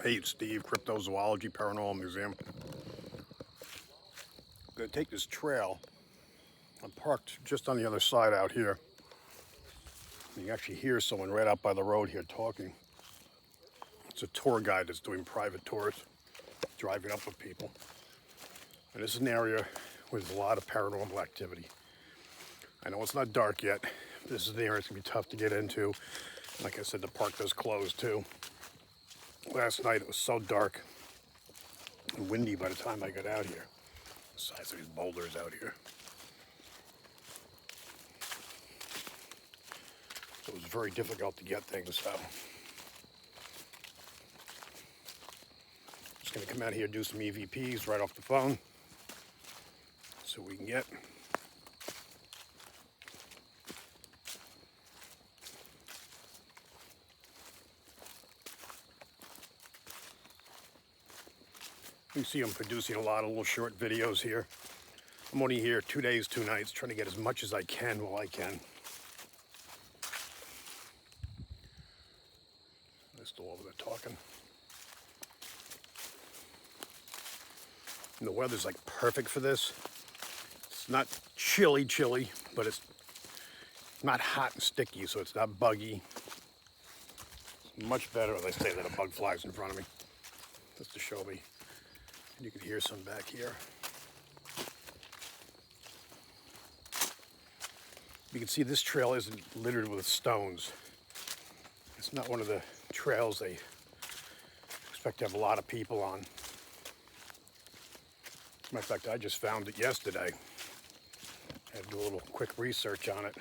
Hey, it's Steve, Cryptozoology Paranormal Museum. I'm going to take this trail. I'm parked just on the other side out here. You can actually hear someone right out by the road here talking. It's a tour guide that's doing private tours, driving up with people. And this is an area with a lot of paranormal activity. I know it's not dark yet. This is an area that's going to be tough to get into. Like I said, the park does close too. Last night it was so dark and windy by the time I got out here. The size of these boulders out here. So it was very difficult to get things. So just gonna come out here, do some EVPs right off the phone. See what we can get. You see I'm producing a lot of little short videos here. I'm only here 2 days, 2 nights, trying to get as much as I can while I can. They're still over there talking. And the weather's like perfect for this. It's not chilly, but it's not hot and sticky, so it's not buggy. It's much better, as I say, that a bug flies in front of me. Just to show me. And you can hear some back here. You can see this trail isn't littered with stones. It's not one of the trails they expect to have a lot of people on. As a matter of fact, I just found it yesterday. I had to do a little quick research on it.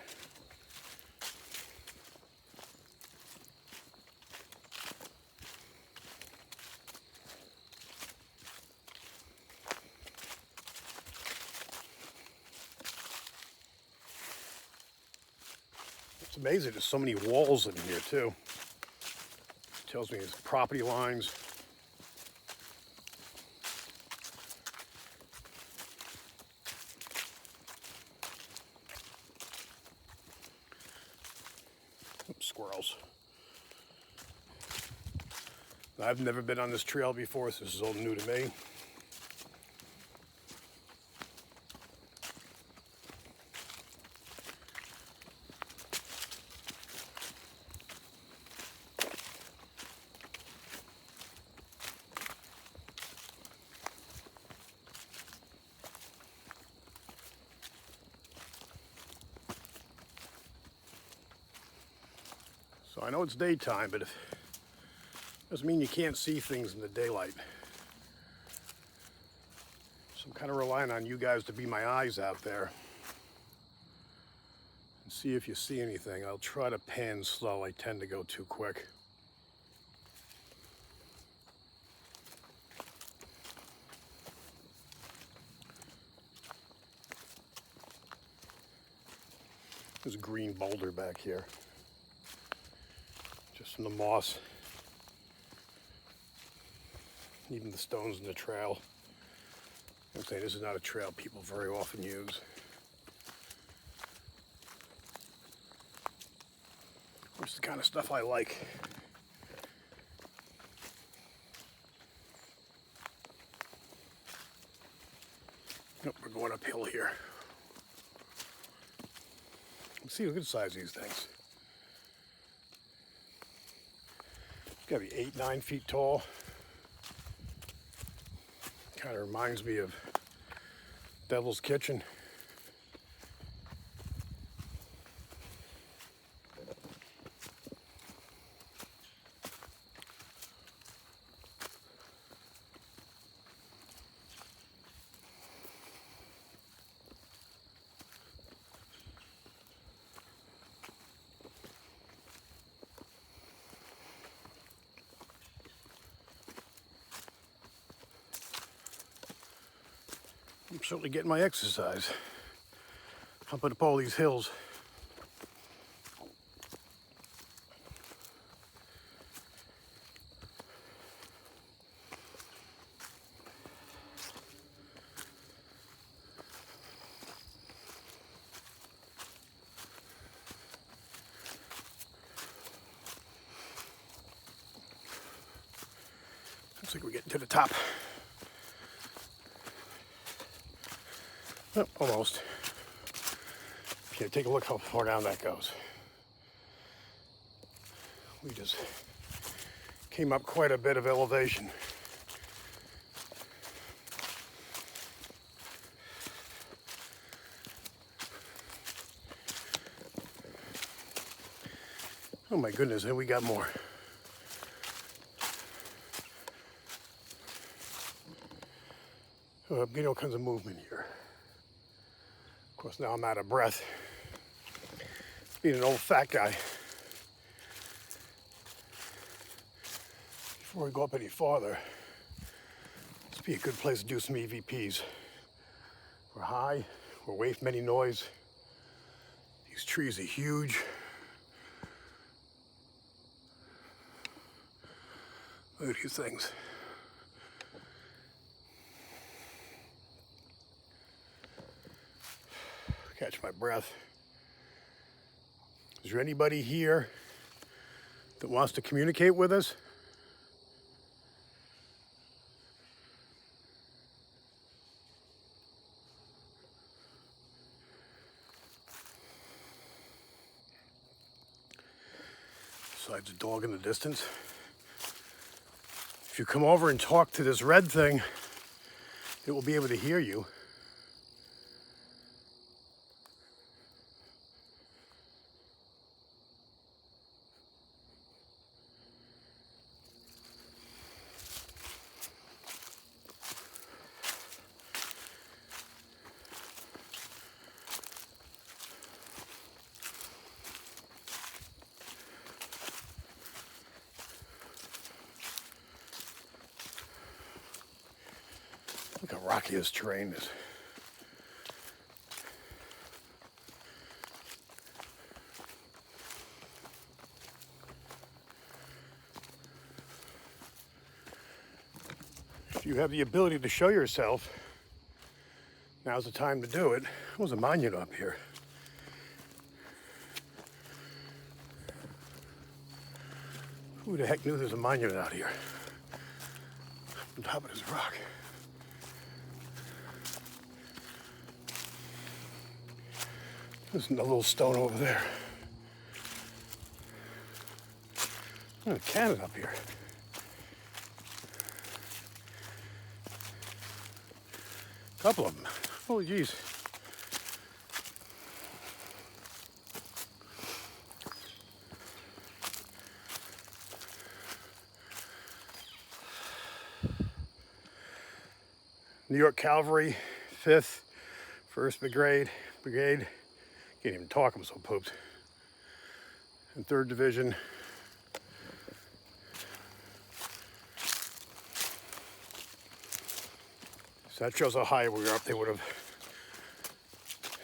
It's amazing, there's so many walls in here too. It tells me it's property lines. Oops, squirrels. I've never been on this trail before, so this is all new to me. So I know it's daytime, but it doesn't mean you can't see things in the daylight. So I'm kind of relying on you guys to be my eyes out there and see if you see anything. I'll try to pan slow. I tend to go too quick. There's a green boulder back here. Just from the moss. Even the stones in the trail. I'm saying this is not a trail people very often use. Which is the kind of stuff I like. Nope, we're going uphill here. Let's see a good size of these things. It's gotta be 8, 9 feet tall. Kind of reminds me of Devil's Kitchen. I'm certainly getting my exercise. Humping up all these hills. Looks like we're getting to the top. Oh, almost. Okay, take a look how far down that goes. We just came up quite a bit of elevation. Oh my goodness, and we got more. I'm getting all kinds of movement here. Of course, now I'm out of breath. Being an old fat guy. Before we go up any farther, this would be a good place to do some EVPs. We're high, we're away from any noise. These trees are huge. Look at these things. Catch my breath. Is there anybody here that wants to communicate with us? Besides a dog in the distance. If you come over and talk to this red thing, it will be able to hear you. Look how rocky this terrain is. If you have the ability to show yourself, now's the time to do it. There's a monument up here. Who the heck knew there's a monument out here? On top of this rock. There's a little stone over there. There's a cannon up here. A couple of them. Oh, geez. New York Calvary, 5th, 1st Brigade. Can't even talk, I'm so pooped. And 3rd Division. So that shows how high we were up. They would have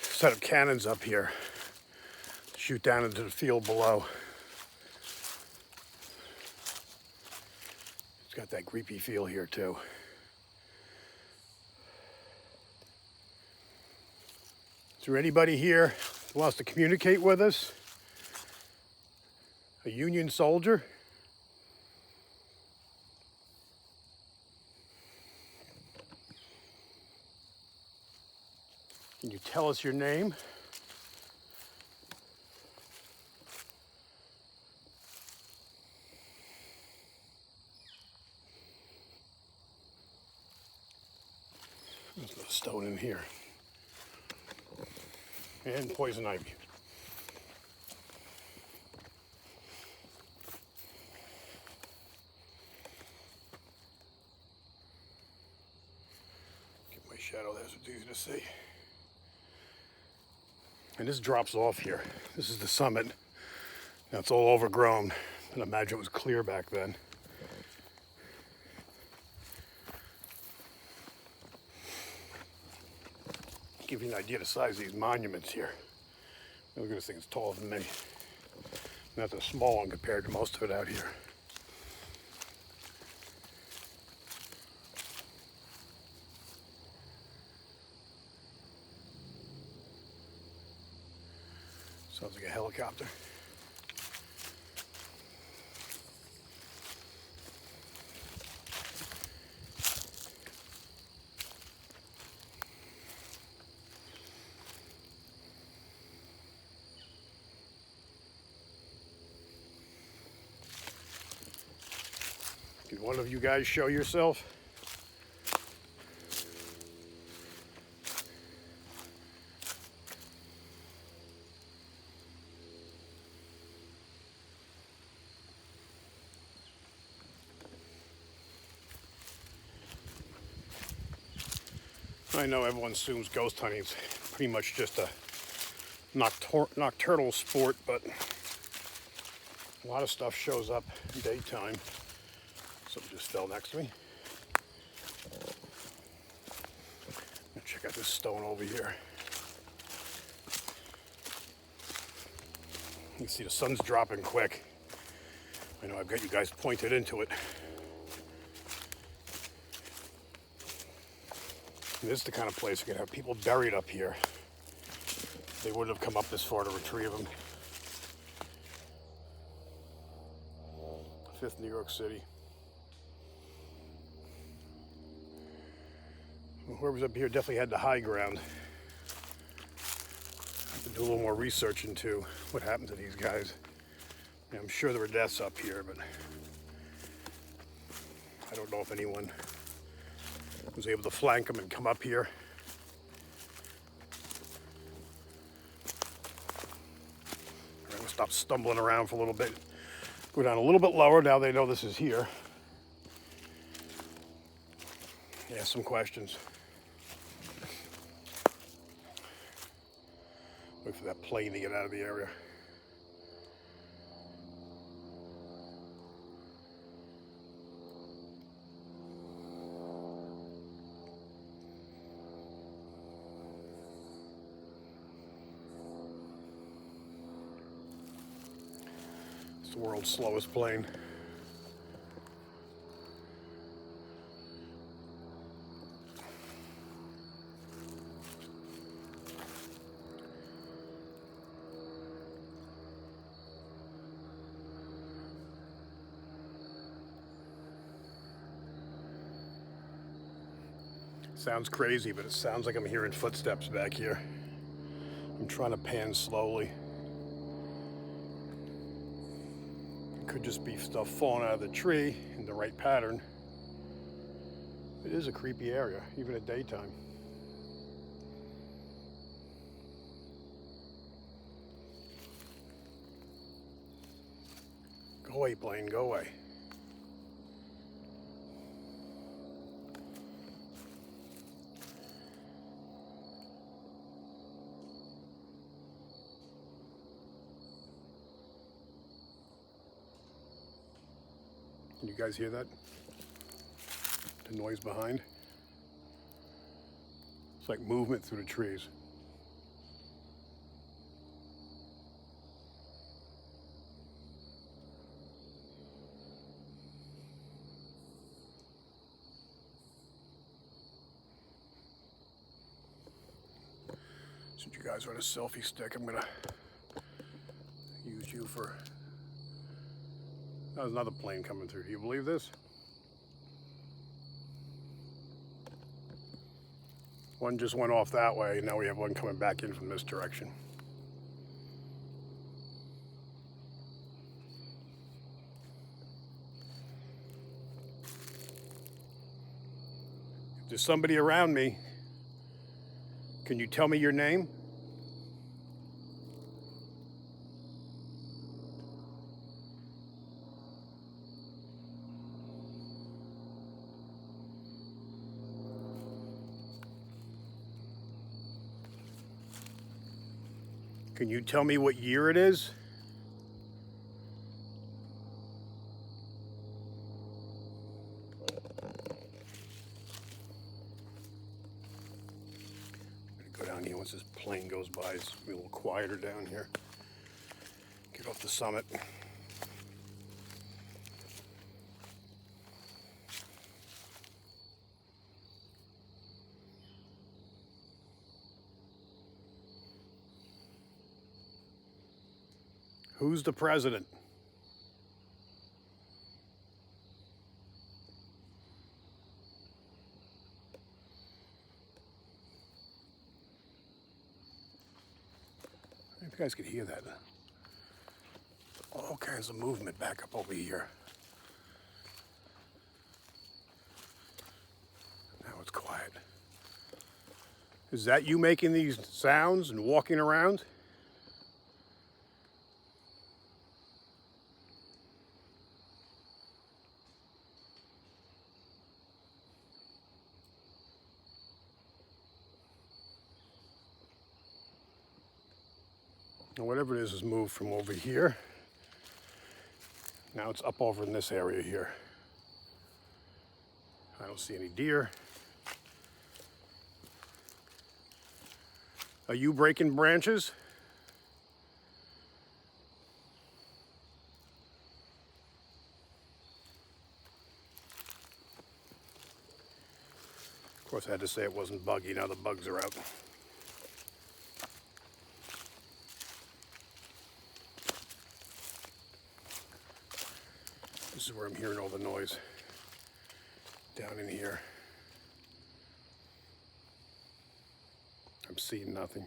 set up cannons up here, shoot down into the field below. It's got that creepy feel here too. Is there anybody here who wants to communicate with us? A Union soldier? Can you tell us your name? There's a stone in here. And poison ivy. Get my shadow there so it's easy to see. And this drops off here. This is the summit. Now it's all overgrown. I imagine it was clear back then. Give you an idea of the size of these monuments here. Look at this thing, it's taller than me. And that's a small one compared to most of it out here. Sounds like a helicopter. Can one of you guys show yourself? I know everyone assumes ghost hunting is pretty much just a nocturnal sport, but a lot of stuff shows up in daytime. Something just fell next to me. Check out this stone over here. You can see the sun's dropping quick. I know I've got you guys pointed into it. This is the kind of place you can have people buried up here. They wouldn't have come up this far to retrieve them. 5th New York City. Whoever's up here definitely had the high ground. I have to do a little more research into what happened to these guys. I'm sure there were deaths up here, but I don't know if anyone was able to flank them and come up here. I'm going to stop stumbling around for a little bit. Go down a little bit lower now they know this is here. Ask some questions. Wait for that plane to get out of the area. It's the world's slowest plane. Sounds crazy, but it sounds like I'm hearing footsteps back here. I'm trying to pan slowly. It could just be stuff falling out of the tree in the right pattern. It is a creepy area, even at daytime. Go away, plane, go away. Can you guys hear that? The noise behind? It's like movement through the trees. Since you guys are on a selfie stick, I'm gonna use you for... There's another plane coming through. Do you believe this? One just went off that way, and now we have one coming back in from this direction. If there's somebody around me, can you tell me your name? Can you tell me what year it is? I'm gonna go down here once this plane goes by. It's gonna be a little quieter down here. Get off the summit. Who's the president? If you guys could hear that. All kinds of movement back up over here. Is that you making these sounds and walking around? And whatever it is moved from over here. Now it's up over in this area here. I don't see any deer. Are you breaking branches? Of course, I had to say it wasn't buggy. Now the bugs are out. This is where I'm hearing all the noise. Down in here. I'm seeing nothing.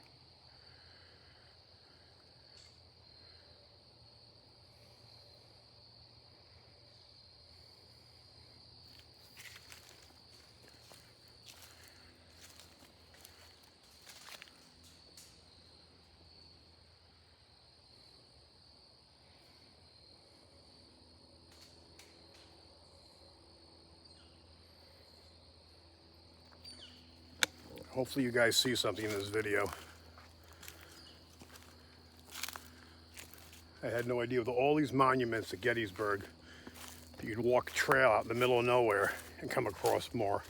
Hopefully you guys see something in this video. I had no idea with all these monuments at Gettysburg, you could walk a trail out in the middle of nowhere and come across more.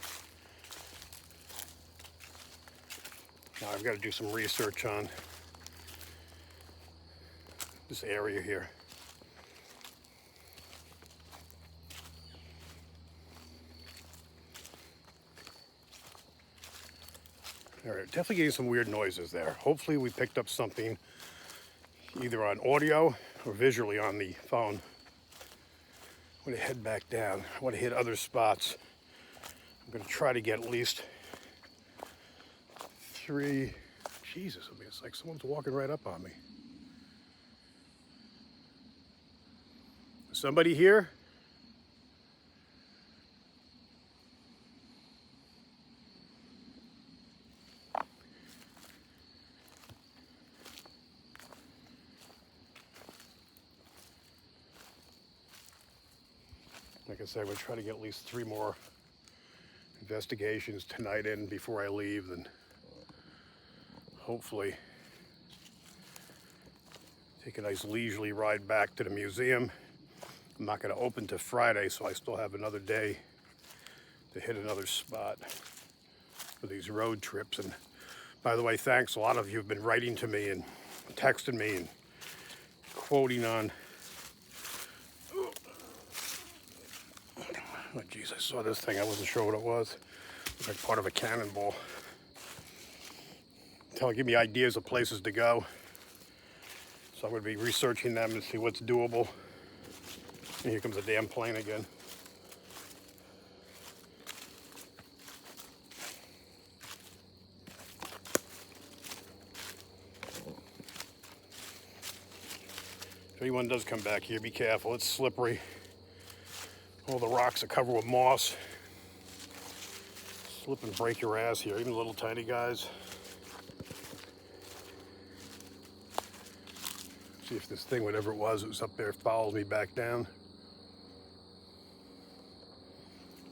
Now I've got to do some research on this area here. All right, definitely getting some weird noises there. Hopefully we picked up something either on audio or visually on the phone. I'm gonna head back down. I wanna hit other spots. I'm gonna try to get at least 3, Jesus, I mean, it's like someone's walking right up on me. Somebody here? Like I said, we'll try to get at least 3 more investigations tonight in before I leave, and hopefully take a nice leisurely ride back to the museum. I'm not going to open till Friday, so I still have another day to hit another spot for these road trips. And by the way, thanks. A lot of you have been writing to me and texting me and quoting on. Oh, geez, I saw this thing. I wasn't sure what it was. It's like part of a cannonball. Give me ideas of places to go. So I'm going to be researching them and see what's doable. And here comes a damn plane again. If anyone does come back here, be careful. It's slippery. All the rocks are covered with moss. Slip and break your ass here, even little tiny guys. See if this thing, whatever it was up there, follows me back down.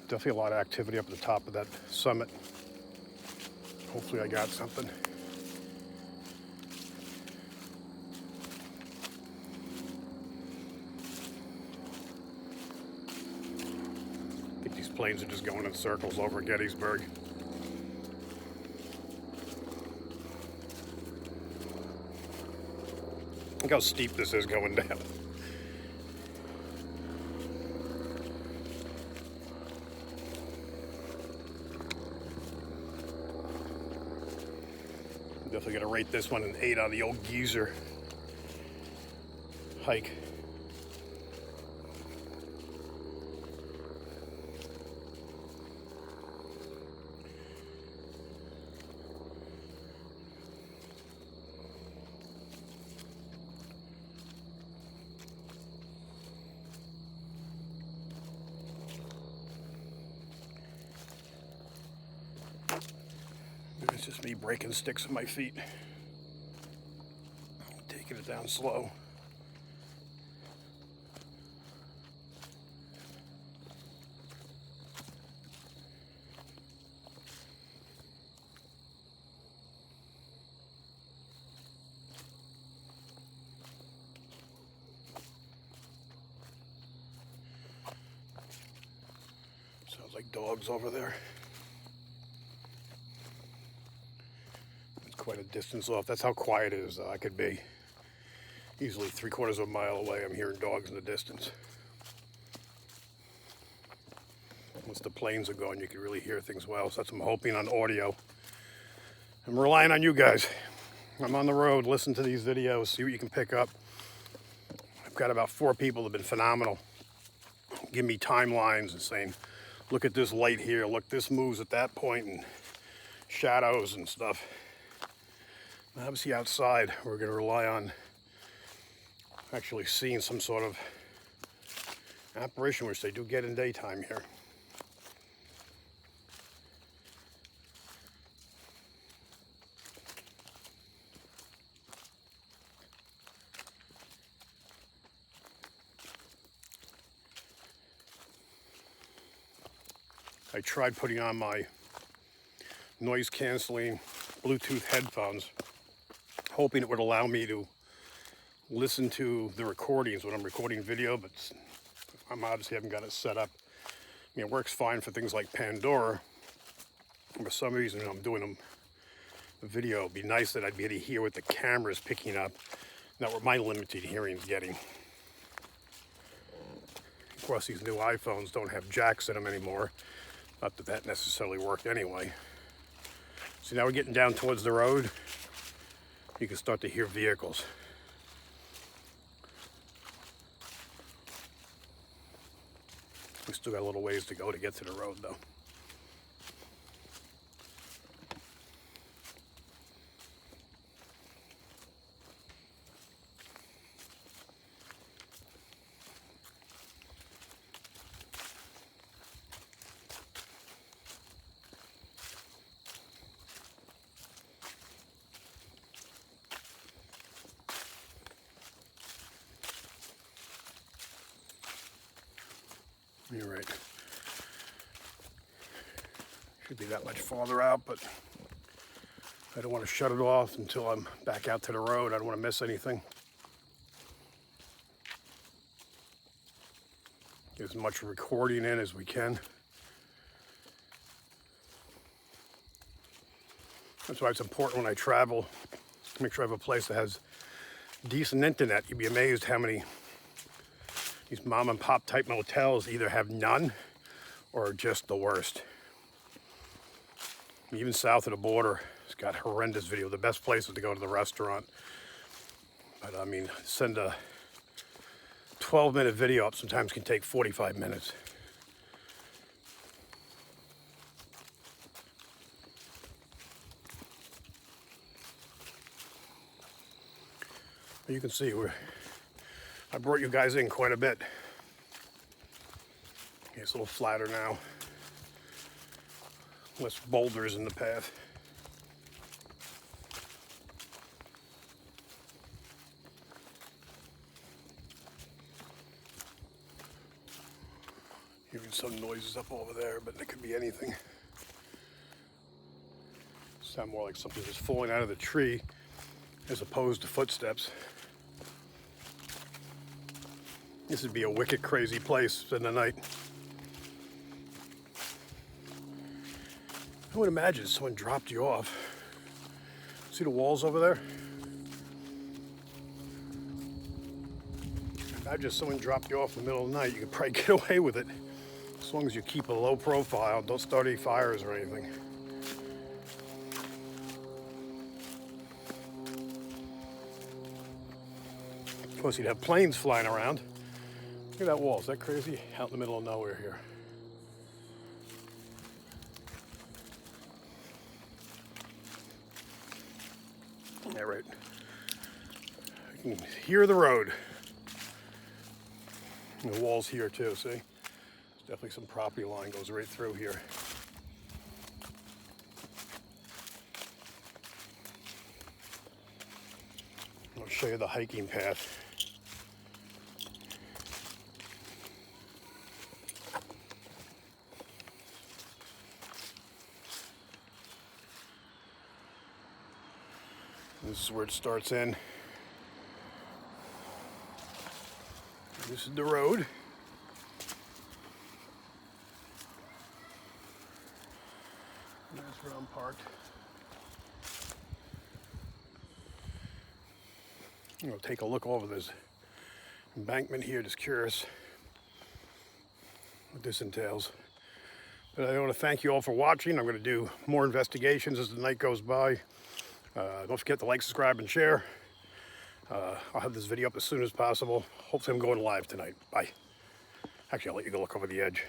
Definitely a lot of activity up at the top of that summit. Hopefully I got something. I think these planes are just going in circles over Gettysburg. Look how steep this is going down. Definitely gonna rate this one an 8 on the old geezer hike. It's just me breaking sticks with my feet. Taking it down slow. Sounds like dogs over there. It's quite a distance off. That's how quiet it is. I could be easily 3/4 of a mile away. I'm hearing dogs in the distance. Once the planes are gone, you can really hear things well. So that's what I'm hoping on audio. I'm relying on you guys. I'm on the road. Listen to these videos. See what you can pick up. I've got about 4 people that have been phenomenal. Give me timelines and saying, look at this light here. Look, this moves at that point, and shadows and stuff. Obviously outside, we're going to rely on actually seeing some sort of apparition, which they do get in daytime here. I tried putting on my noise canceling Bluetooth headphones, hoping it would allow me to listen to the recordings when I'm recording video, but I'm obviously haven't got it set up. I mean, it works fine for things like Pandora. For some reason, I'm doing a video. It'd be nice that I'd be able to hear what the camera's picking up, not what my limited hearing's getting. Of course, these new iPhones don't have jacks in them anymore. Not that that necessarily worked anyway. So now we're getting down towards the road. You can start to hear vehicles. We still got a little ways to go to get to the road though. You're right. Should be that much farther out, but I don't want to shut it off until I'm back out to the road. I don't want to miss anything. Get as much recording in as we can. That's why it's important when I travel to make sure I have a place that has decent internet. You'd be amazed how many these mom and pop type motels either have none or just the worst. Even south of the border, it's got horrendous video. The best place is to go to the restaurant. But I mean, send a 12-minute video up sometimes can take 45 minutes. You can see I brought you guys in quite a bit. It's a little flatter now. Less boulders in the path. Hearing some noises up over there, but it could be anything. Sound more like something just falling out of the tree as opposed to footsteps. This would be a wicked crazy place in the night. I would imagine someone dropped you off. See the walls over there? Imagine someone dropped you off in the middle of the night. You could probably get away with it as long as you keep a low profile, don't start any fires or anything. Of course, you'd have planes flying around. Look at that wall. Is that crazy? Out in the middle of nowhere here. Yeah, right. I can hear the road. And the wall's here too, see? There's definitely some property line goes right through here. show you the hiking path. This is where it starts in. This is the road. That's where I'm parked. I'm going to take a look over this embankment here, just curious what this entails. But I want to thank you all for watching. I'm going to do more investigations as the night goes by. Don't forget to like, subscribe, and share. I'll have this video up as soon as possible. Hopefully I'm going live tonight. Bye. Actually, I'll let you go look over the edge.